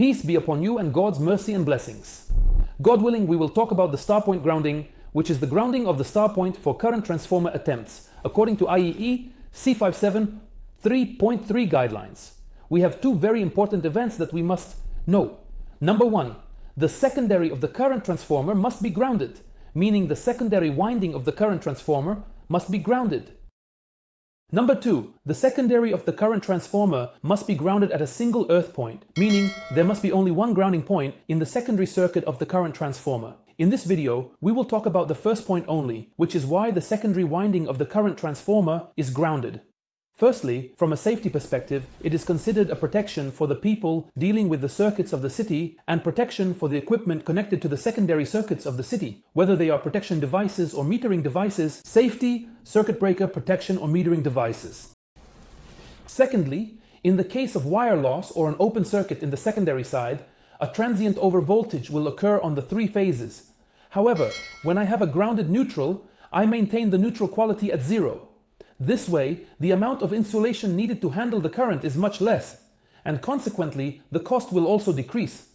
Peace be upon you and God's mercy and blessings. God willing, we will talk about the Starpoint grounding, which is the grounding of the Starpoint for current transformer attempts, according to IEEE C57 3.3 guidelines. We have two very important events that we must know. Number one, the secondary of the current transformer must be grounded, meaning the secondary winding of the current transformer must be grounded. Number two, the secondary of the current transformer must be grounded at a single earth point, meaning there must be only one grounding point in the secondary circuit of the current transformer. In this video, we will talk about the first point only, which is why the secondary winding of the current transformer is grounded. Firstly, from a safety perspective, it is considered a protection for the people dealing with the circuits of the city and protection for the equipment connected to the secondary circuits of the city, whether they are protection devices or metering devices, safety, circuit breaker, protection or metering devices. Secondly, in the case of wire loss or an open circuit in the secondary side, a transient overvoltage will occur on the three phases. However, when I have a grounded neutral, I maintain the neutral quality at zero. This way, the amount of insulation needed to handle the current is much less, and consequently, the cost will also decrease.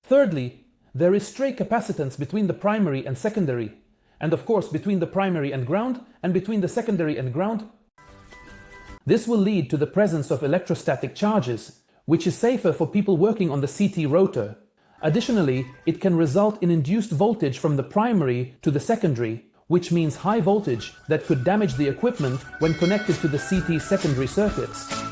Thirdly, there is stray capacitance between the primary and secondary, and of course between the primary and ground, and between the secondary and ground. This will lead to the presence of electrostatic charges, which is safer for people working on the CT rotor. Additionally, it can result in induced voltage from the primary to the secondary, which means high voltage that could damage the equipment when connected to the CT secondary circuits.